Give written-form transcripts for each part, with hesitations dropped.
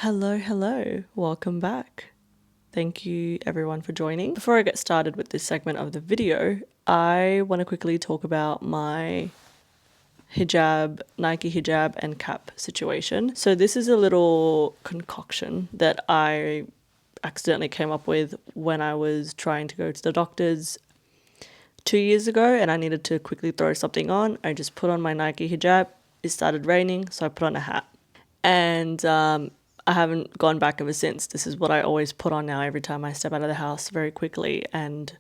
Hello, welcome back. Thank you everyone for joining. Before I get started with this segment of the video, I want to quickly talk about my hijab, Nike hijab and cap situation. So this is a little concoction that I accidentally came up with when I was trying to go to the doctor's 2 years ago and I needed to quickly throw something on. I just put on my Nike hijab. It started raining, so I put on a hat. And I haven't gone back ever since. This is what I always put on now every time I step out of the house very quickly and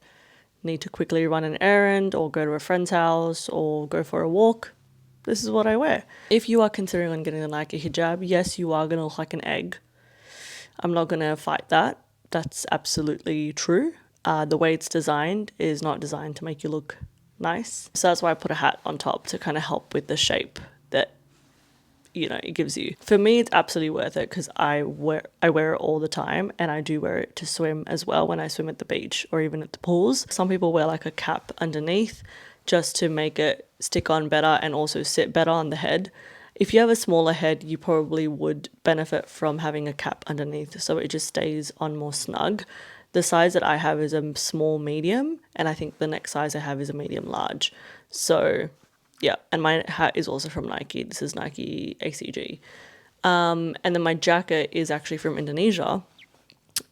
need to quickly run an errand or go to a friend's house or go for a walk. This is what I wear. If you are considering on getting the Nike hijab, yes, you are going to look like an egg. I'm not going to fight that. That's absolutely true. The way it's designed is not designed to make you look nice. So that's why I put a hat on top to kind of help with the shape that it gives you. For me, it's absolutely worth it because I wear it all the time, and I do wear it to swim as well when I swim at the beach or even at the pools. Some people wear like a cap underneath just to make it stick on better and also sit better on the head. If you have a smaller head, you probably would benefit from having a cap underneath so it just stays on more snug. The size that I have is a small medium, and I think the next size I have is a medium large. So yeah, and my hat is also from Nike. This is Nike ACG. And then my jacket is actually from Indonesia.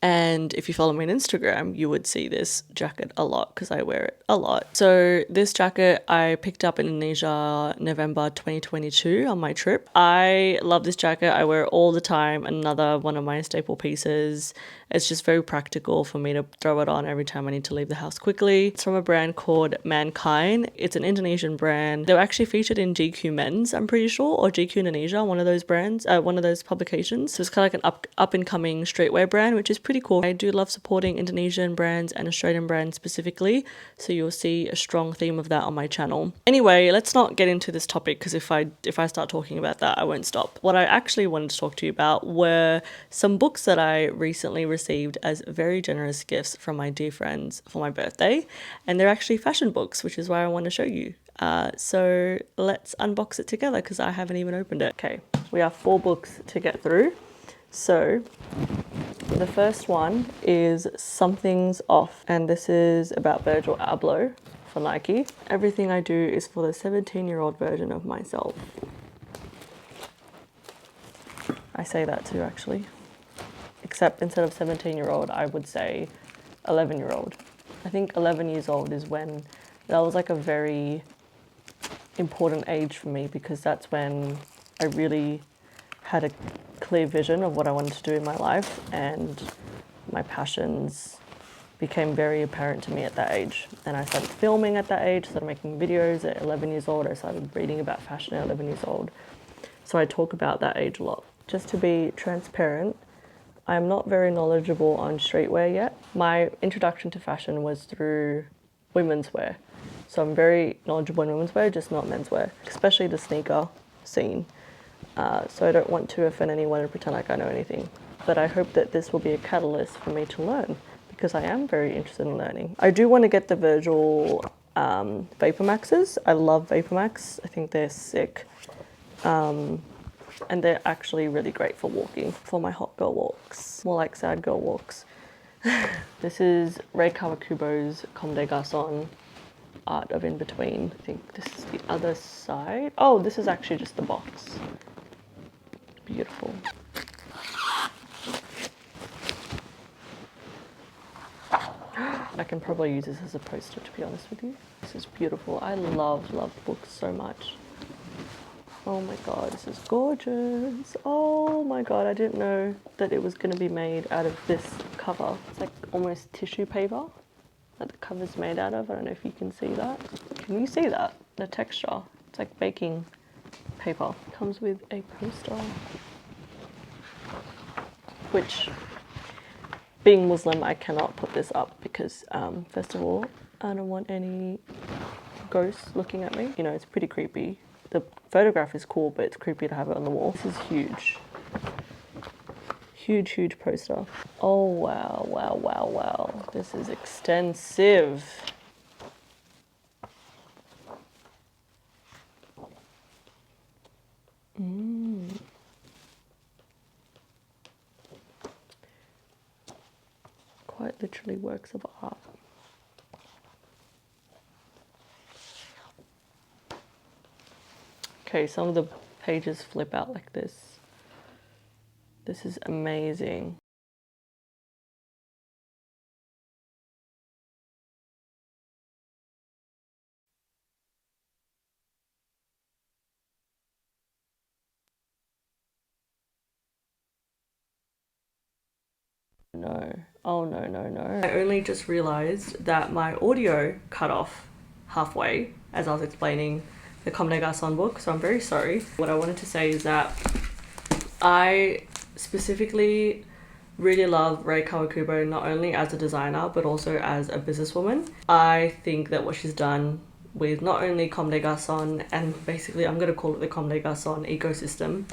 And if you follow me on Instagram, you would see this jacket a lot because I wear it a lot. So this jacket I picked up in Indonesia November 2022 on my trip. I love this jacket. I wear it all the time. Another one of my staple pieces. It's just very practical for me to throw it on every time I need to leave the house quickly. It's from a brand called Mankind. It's an Indonesian brand. They were actually featured in GQ Men's, I'm pretty sure, or GQ Indonesia, one of those brands, one of those publications. So it's kind of like an up and coming streetwear brand, which is pretty cool. I do love supporting Indonesian brands and Australian brands specifically. So you'll see a strong theme of that on my channel. Anyway, let's not get into this topic because if I start talking about that, I won't stop. What I actually wanted to talk to you about were some books that I recently received as very generous gifts from my dear friends for my birthday, and they're actually fashion books, which is why I want to show you. So let's unbox it together because I haven't even opened it. Okay, we have 4 books to get through. So the first one is Something's Off, and this is about Virgil Abloh for Nike. Everything I do is for the 17-year-old version of myself. I say that too, actually. Except instead of 17-year-old, I would say 11-year-old. I think 11 years old is when that was like a very important age for me because that's when I really had a clear vision of what I wanted to do in my life, and my passions became very apparent to me at that age. And I started filming at that age, started making videos at 11 years old. I started reading about fashion at 11 years old. So I talk about that age a lot. Just to be transparent, I'm not very knowledgeable on streetwear yet. My introduction to fashion was through women's wear. So I'm very knowledgeable in women's wear, just not menswear, especially the sneaker scene. So I don't want to offend anyone and pretend like I know anything. But I hope that this will be a catalyst for me to learn because I am very interested in learning. I do want to get the Virgil Vapor Maxes. I love Vapor Max. I think they're sick. And they're actually really great for walking, for my hot girl walks, more like sad girl walks. This is Ray Kawakubo's Comme des Garçons, Art of In Between. I think this is the other side. Oh, this is actually just the box. Beautiful. I can probably use this as a poster, to be honest with you. This is beautiful. I love books so much. Oh my god, this is gorgeous. Oh my god, I didn't know that it was going to be made out of this cover. It's like almost tissue paper that the cover's made out of. I don't know if you can see that. Can you see that? The texture. It's like baking paper. It comes with a poster. Which, being Muslim, I cannot put this up because, first of all, I don't want any ghosts looking at me. You know, it's pretty creepy. The photograph is cool, but it's creepy to have it on the wall. This is huge. Huge poster. Oh, wow. This is extensive. quite literally works of art. Okay, some of the pages flip out like this. This is amazing. No. Oh no, no, no. I only just realized that my audio cut off halfway as I was explaining the Comme des Garçons book, so I'm very sorry. What I wanted to say is that I specifically really love Rei Kawakubo, not only as a designer but also as a businesswoman. I think that what she's done with not only Comme des Garçons, and basically I'm going to call it the Comme des Garçons ecosystem,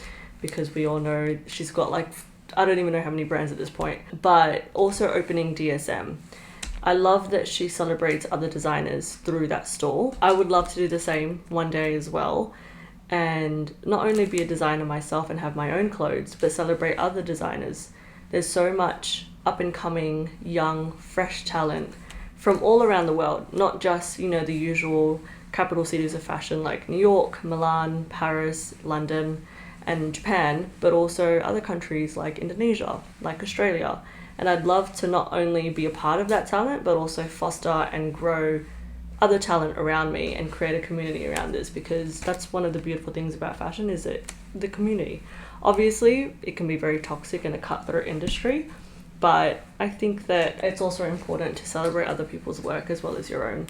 because we all know she's got like, I don't even know how many brands at this point, but also opening DSM. I love that she celebrates other designers through that store. I would love to do the same one day as well, and not only be a designer myself and have my own clothes, but celebrate other designers. There's so much up and coming, young, fresh talent from all around the world, not just, you know, the usual capital cities of fashion like New York, Milan, Paris, London, and Japan, but also other countries like Indonesia, like Australia. And I'd love to not only be a part of that talent, but also foster and grow other talent around me and create a community around this, because that's one of the beautiful things about fashion, is it the community. Obviously, it can be very toxic in a cutthroat industry, but I think that it's also important to celebrate other people's work as well as your own.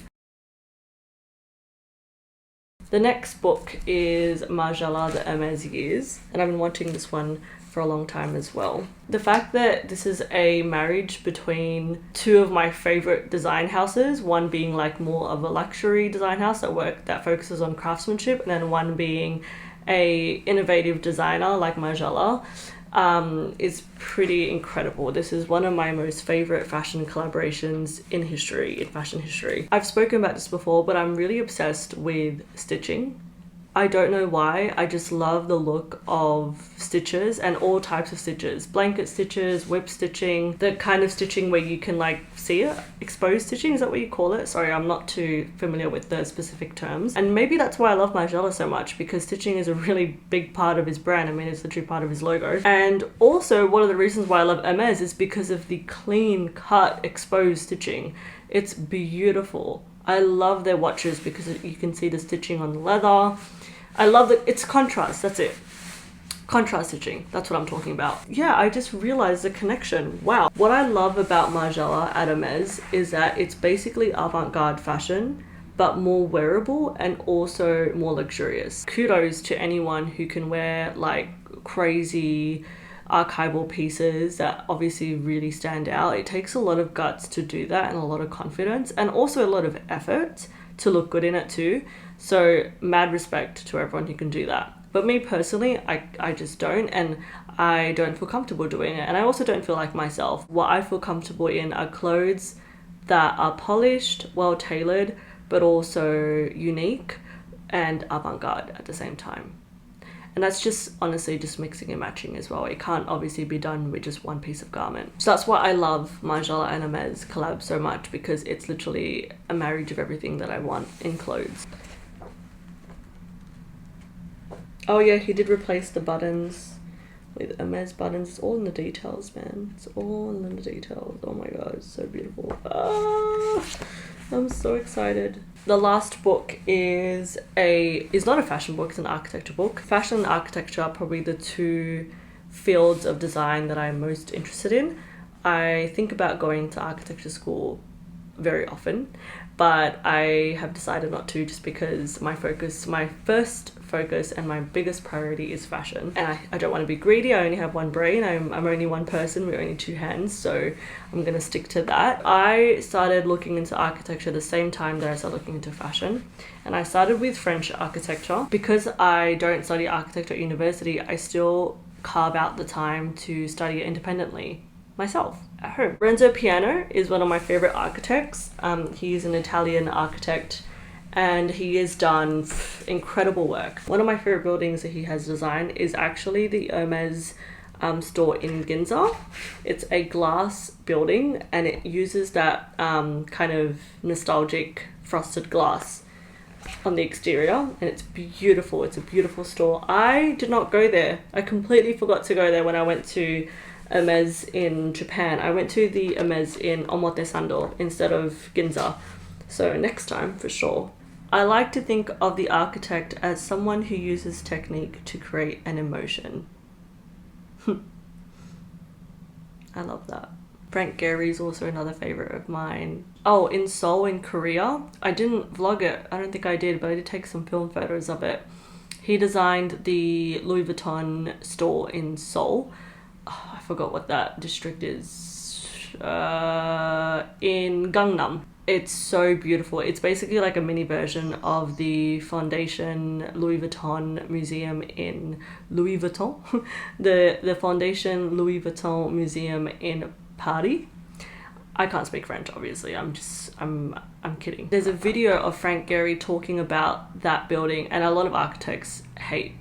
The next book is Margiela, the Hermes Years, and I've been wanting this one for a long time as well. The fact that this is a marriage between two of my favorite design houses, one being like more of a luxury design house that focuses on craftsmanship, and then one being a innovative designer like Margiela, is pretty incredible. This is one of my most favorite fashion collaborations in fashion history. I've spoken about this before, but I'm really obsessed with stitching. I don't know why, I just love the look of stitches and all types of stitches. Blanket stitches, whip stitching, the kind of stitching where you can like see it. Exposed stitching, is that what you call it? Sorry, I'm not too familiar with the specific terms. And maybe that's why I love Margiela so much, because stitching is a really big part of his brand. I mean, it's literally part of his logo. And also one of the reasons why I love Hermes is because of the clean cut exposed stitching. It's beautiful. I love their watches because you can see the stitching on the leather. I love that it's contrast, that's it. Contrast stitching, that's what I'm talking about. Yeah, I just realized the connection. Wow. What I love about Margiela at Hermes is that it's basically avant-garde fashion, but more wearable and also more luxurious. Kudos to anyone who can wear like crazy archival pieces that obviously really stand out. It takes a lot of guts to do that, and a lot of confidence, and also a lot of effort to look good in it too. So mad respect to everyone who can do that. But me personally, I just don't, and I don't feel comfortable doing it. And I also don't feel like myself. What I feel comfortable in are clothes that are polished, well tailored, but also unique and avant-garde at the same time. And that's just honestly just mixing and matching as well. It can't obviously be done with just one piece of garment. So that's why I love Margiela and Hermes collab so much, because it's literally a marriage of everything that I want in clothes. Oh yeah, he did replace the buttons with Hermes buttons. It's all in the details, man. It's all in the details. Oh my god, it's so beautiful. Ah, I'm so excited. The last book is not a fashion book, it's an architecture book. Fashion and architecture are probably the two fields of design that I'm most interested in. I think about going to architecture school very often, but I have decided not to, just because my first focus and my biggest priority is fashion, and I don't want to be greedy. I only have one brain. I'm only one person with only two hands, so I'm gonna stick to that. I started looking into architecture the same time that I started looking into fashion, and I started with French architecture. Because I don't study architecture at university, I still carve out the time to study it independently myself at home. Renzo Piano is one of my favorite architects. He's an Italian architect, and he has done incredible work. One of my favorite buildings that he has designed is actually the Hermes store in Ginza. It's a glass building and it uses that kind of nostalgic frosted glass on the exterior, and it's beautiful. It's a beautiful store. I did not go there. I completely forgot to go there when I went to Hermes in Japan. I went to the Hermes in Omotesando instead of Ginza. So next time for sure. I like to think of the architect as someone who uses technique to create an emotion. I love that. Frank Gehry is also another favorite of mine. Oh, in Seoul in Korea, I didn't vlog it. I don't think I did, but I did take some film photos of it. He designed the Louis Vuitton store in Seoul. Oh, I forgot what that district is. In Gangnam. It's so beautiful. It's basically like a mini version of the Foundation Louis Vuitton Museum in Louis Vuitton. the Foundation Louis Vuitton Museum in Paris. I can't speak French, obviously. I'm kidding. There's a video of Frank Gehry talking about that building, and a lot of architects hate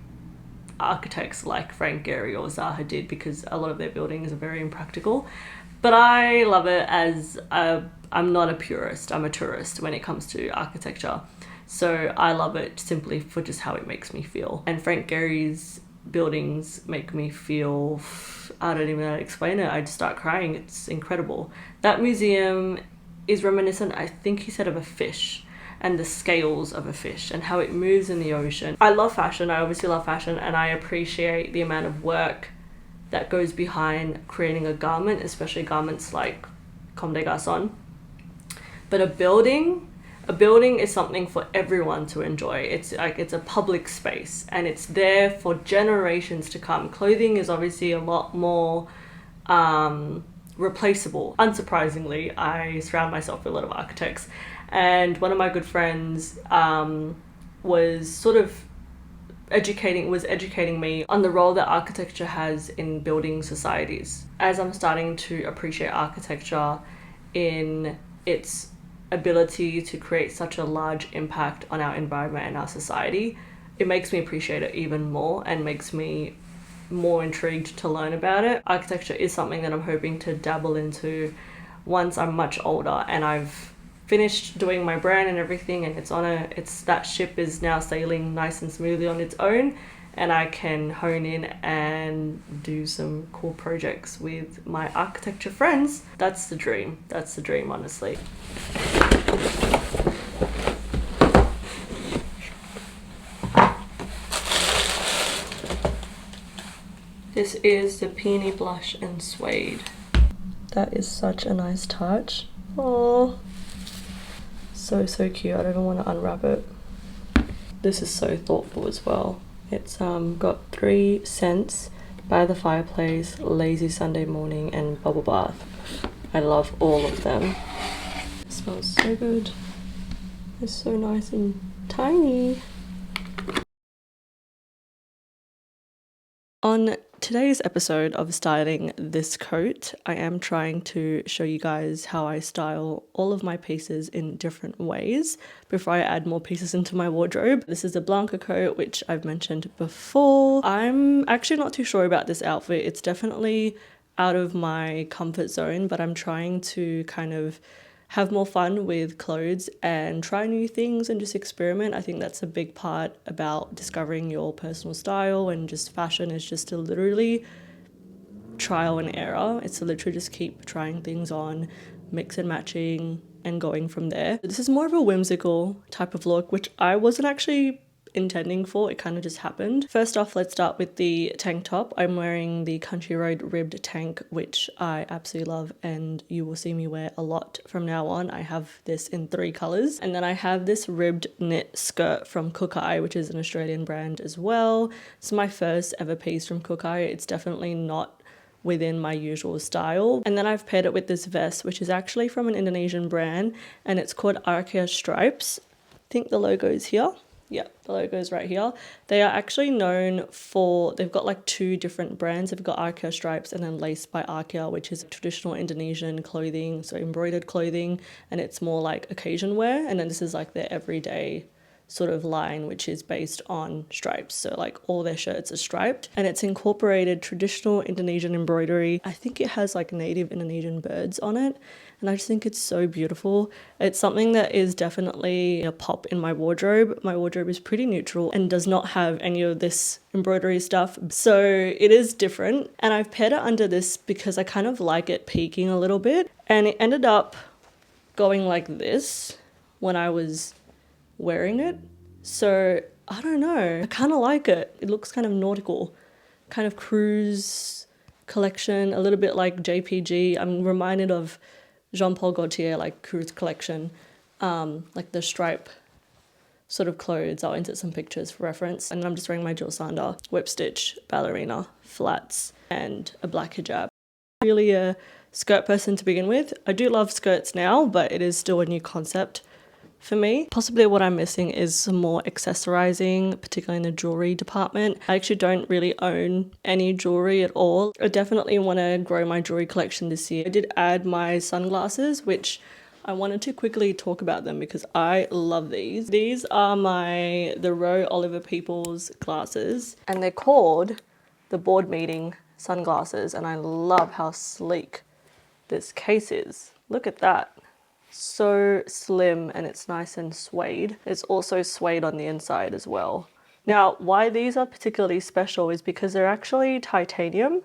architects like Frank Gehry or Zaha Hadid because a lot of their buildings are very impractical. But I love it as I'm not a purist, I'm a tourist when it comes to architecture. So I love it simply for just how it makes me feel. And Frank Gehry's buildings make me feel, I don't even know how to explain it. I just start crying. It's incredible. That museum is reminiscent, I think he said, of a fish and the scales of a fish and how it moves in the ocean. I love fashion. I obviously love fashion, and I appreciate the amount of work that goes behind creating a garment, especially garments like Comme des Garçons. But a building is something for everyone to enjoy. It's like, it's a public space and it's there for generations to come. Clothing is obviously a lot more replaceable. Unsurprisingly, I surround myself with a lot of architects, and one of my good friends was sort of educating me on the role that architecture has in building societies. As I'm starting to appreciate architecture in its ability to create such a large impact on our environment and our society, it makes me appreciate it even more and makes me more intrigued to learn about it. Architecture is something that I'm hoping to dabble into once I'm much older and I've finished doing my brand and everything, and that ship is now sailing nice and smoothly on its own, and I can hone in and do some cool projects with my architecture friends. That's the dream. That's the dream, honestly. This is the Peony Blush and Suede. That is such a nice touch. Oh, so cute. I don't even want to unwrap it. This is so thoughtful as well. It's got 3 scents: By the Fireplace, Lazy Sunday Morning, and Bubble Bath. I love all of them. It smells so good. It's so nice and tiny. On today's episode of styling this coat, I am trying to show you guys how I style all of my pieces in different ways before I add more pieces into my wardrobe. This is a Blanca coat, which I've mentioned before. I'm actually not too sure about this outfit. It's definitely out of my comfort zone, but I'm trying to kind of have more fun with clothes and try new things and just experiment. I think that's a big part about discovering your personal style, and just fashion is just to literally trial and error. It's to literally just keep trying things on, mix and matching, and going from there. This is more of a whimsical type of look, which I wasn't actually intending for. It kind of just happened. First off, let's start with the tank top. I'm wearing the Country Road ribbed tank, which I absolutely love, and you will see me wear a lot from now on. I have this in 3 colors. And then I have this ribbed knit skirt from Kukai, which is an Australian brand as well. It's my first ever piece from Kukai. It's definitely not within my usual style. And then I've paired it with this vest, which is actually from an Indonesian brand, and it's called Arkea Stripes. I think the logo is here. Yeah, the logo is right here. They are actually known for, they've got like 2 different brands. They've got Arkea Stripes and then Lace by Arkea, which is traditional Indonesian clothing, so embroidered clothing, and it's more like occasion wear. And then this is like their everyday sort of line, which is based on stripes. So like all their shirts are striped, and it's incorporated traditional Indonesian embroidery. I think it has like native Indonesian birds on it, and I just think it's so beautiful. It's something that is definitely a pop in my wardrobe. My wardrobe is pretty neutral and does not have any of this embroidery stuff, so it is different. And I've paired it under this because I kind of like it peeking a little bit, and it ended up going like this when I was wearing it. So I don't know, I kind of like it. It looks kind of nautical, kind of cruise collection, a little bit like JPG. I'm reminded of Jean-Paul Gaultier, like cruise collection, like the stripe sort of clothes. I'll insert some pictures for reference. And I'm just wearing my Jill Sander whip stitch ballerina flats and a black hijab. Really a skirt person to begin with. I do love skirts now, but it is still a new concept for me. Possibly what I'm missing is some more accessorizing, particularly in the jewelry department. I actually don't really own any jewelry at all. I definitely want to grow my jewelry collection this year. I did add my sunglasses, which I wanted to quickly talk about them because I love these. These are the Rowe Oliver Peoples glasses, and they're called the board meeting sunglasses, and I love how sleek this case is. Look at that. So slim, and it's nice and suede. It's also suede on the inside as well. Now, why these are particularly special is because they're actually titanium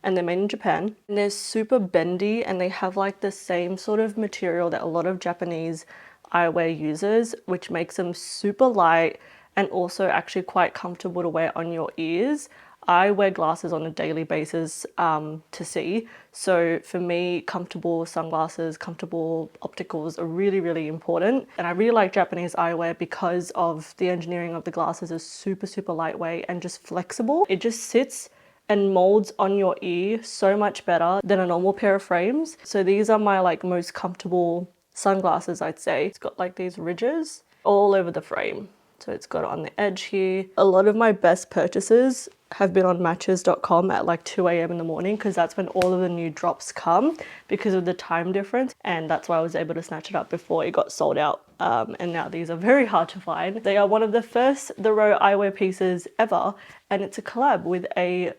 and they're made in Japan. And they're super bendy, and they have like the same sort of material that a lot of Japanese eyewear uses, which makes them super light and also actually quite comfortable to wear on your ears. I wear glasses on a daily basis to see. So for me, comfortable sunglasses, comfortable opticals are really, really important. And I really like Japanese eyewear because of the engineering of the glasses is super, super lightweight and just flexible. It just sits and molds on your ear so much better than a normal pair of frames. So these are my like most comfortable sunglasses, I'd say. It's got like these ridges all over the frame. So it's got it on the edge here. A lot of my best purchases have been on matches.com at like 2 a.m. in the morning, because that's when all of the new drops come because of the time difference, and that's why I was able to snatch it up before it got sold out. And now these are very hard to find. They are one of the first The Rowe eyewear pieces ever, and it's a collab with a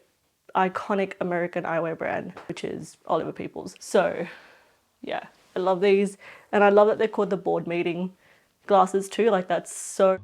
iconic American eyewear brand, which is Oliver Peoples. So yeah, I love these, and I love that they're called the board meeting glasses too. Like that's so...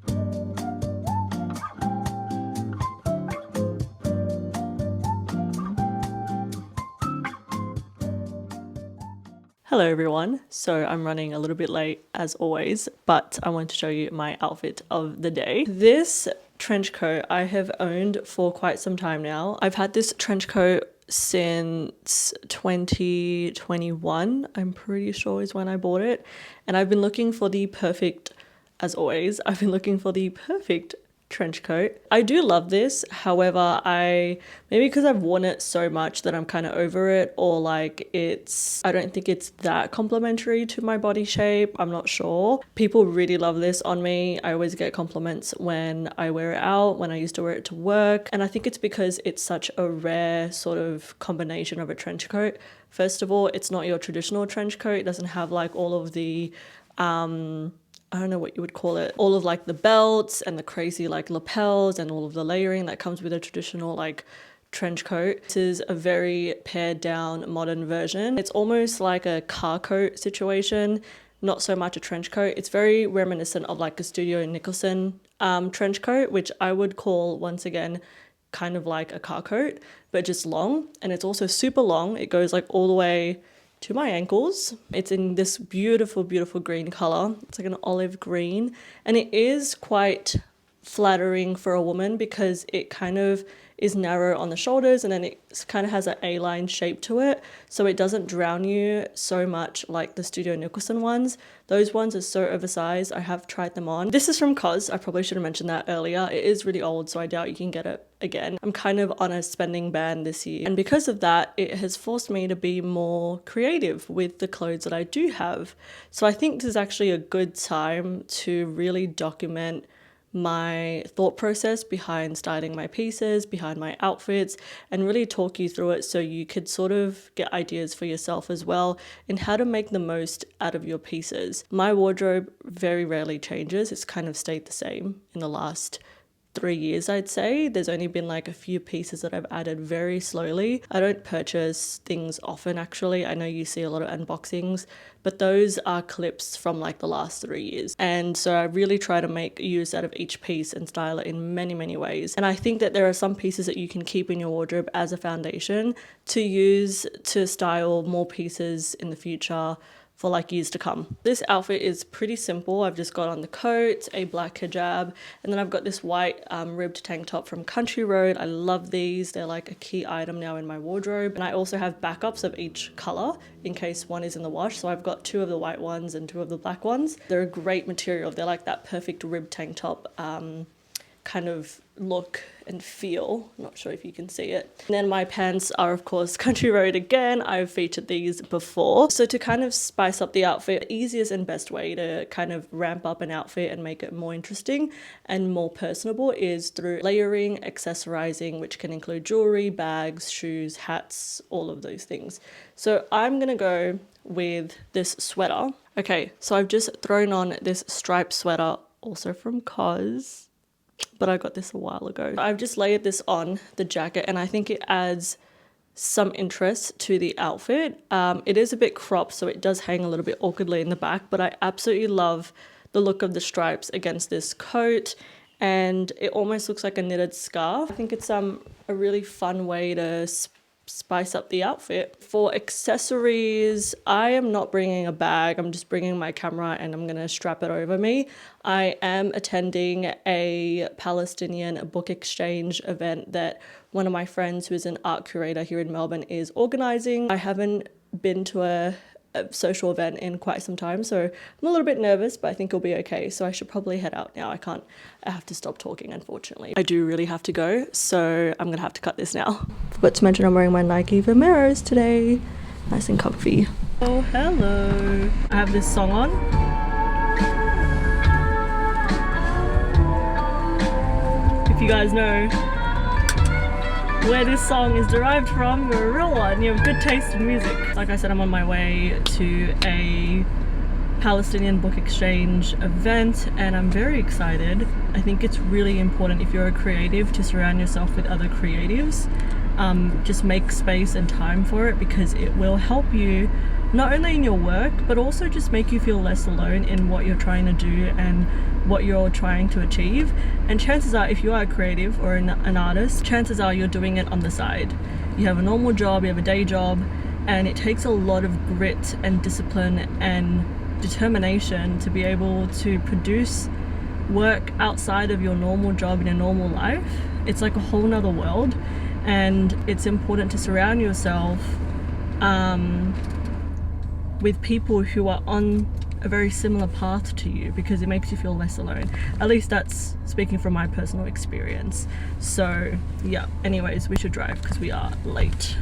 Hello everyone, so I'm running a little bit late as always, but I want to show you my outfit of the day. This trench coat I have owned for quite some time now. I've had this trench coat since 2021, I'm pretty sure is when I bought it, and I've been looking for the perfect, as always, I've been looking for the perfect trench coat. I do love this, however, maybe because I've worn it so much that I'm kind of over it, or like I don't think it's that complimentary to my body shape. I'm not sure. People really love this on me. I always get compliments when I wear it out, when I used to wear it to work, and I think it's because it's such a rare sort of combination of a trench coat. First of all, it's not your traditional trench coat. It doesn't have like all of the I don't know what you would call it, all of like the belts and the crazy like lapels and all of the layering that comes with a traditional like trench coat. This is a very pared down modern version. It's almost like a car coat situation, not so much a trench coat. It's very reminiscent of like a Studio Nicholson trench coat, which I would call, once again, kind of like a car coat, but just long. And it's also super long. It goes like all the way to my ankles. It's in this beautiful, beautiful green color. It's like an olive green, and it is quite flattering for a woman because it kind of is narrow on the shoulders, and then it kind of has an A-line shape to it, so it doesn't drown you so much like the Studio Nicholson ones. Those ones are so oversized. I have tried them on. This is from COS. I probably should have mentioned that earlier. It is really old, so I doubt you can get it again. I'm kind of on a spending ban this year, and because of that, it has forced me to be more creative with the clothes that I do have. So I think this is actually a good time to really document my thought process behind styling my pieces, behind my outfits, and really talk you through it so you could sort of get ideas for yourself as well in how to make the most out of your pieces. My wardrobe very rarely changes. It's kind of stayed the same in the last 3 years, I'd say. There's only been like a few pieces that I've added very slowly. I don't purchase things often, actually. I know you see a lot of unboxings, but those are clips from like the last 3 years. And so I really try to make use out of each piece and style it in many, many ways. And I think that there are some pieces that you can keep in your wardrobe as a foundation to use to style more pieces in the future for like years to come. This outfit is pretty simple. I've just got on the coat, a black hijab, and then I've got this white ribbed tank top from Country Road. I love these. They're like a key item now in my wardrobe. And I also have backups of each color in case one is in the wash. So I've got 2 of the white ones and 2 of the black ones. They're a great material. They're like that perfect ribbed tank top kind of look and feel. I'm not sure if you can see it. And then my pants are of course Country Road again. I've featured these before. So to kind of spice up the outfit, the easiest and best way to kind of ramp up an outfit and make it more interesting and more personable is through layering, accessorizing, which can include jewelry, bags, shoes, hats, all of those things. So I'm gonna go with this sweater. Okay, so I've just thrown on this striped sweater, also from COS, but I got this a while ago. I've just layered this on the jacket and I think it adds some interest to the outfit. It is a bit cropped, so it does hang a little bit awkwardly in the back, but I absolutely love the look of the stripes against this coat, and it almost looks like a knitted scarf. I think it's a really fun way to spice up the outfit. For accessories, I am not bringing a bag. I'm just bringing my camera and I'm gonna strap it over me. I am attending a Palestinian book exchange event that one of my friends who is an art curator here in Melbourne is organizing. I haven't been to a social event in quite some time, so I'm a little bit nervous, but I think it'll be okay. So I should probably head out now. I have to stop talking, unfortunately. I do really have to go, so I'm gonna have to cut this now. Forgot to mention I'm wearing my Nike Vomeros today. Nice and comfy. Oh, hello. I have this song on. If you guys know where this song is derived from, you're a real one. You have good taste in music. Like I said, I'm on my way to a Palestinian book exchange event and I'm very excited. I think it's really important if you're a creative to surround yourself with other creatives. Just make space and time for it because it will help you not only in your work but also just make you feel less alone in what you're trying to do and what you're trying to achieve. And chances are, if you are a creative or an artist, chances are you're doing it on the side. You have a normal job, you have a day job, and it takes a lot of grit and discipline and determination to be able to produce work outside of your normal job in a normal life. It's like a whole nother world, and it's important to surround yourself with people who are on a very similar path to you because it makes you feel less alone. At least that's speaking from my personal experience. So yeah, anyways, we should drive because we are late.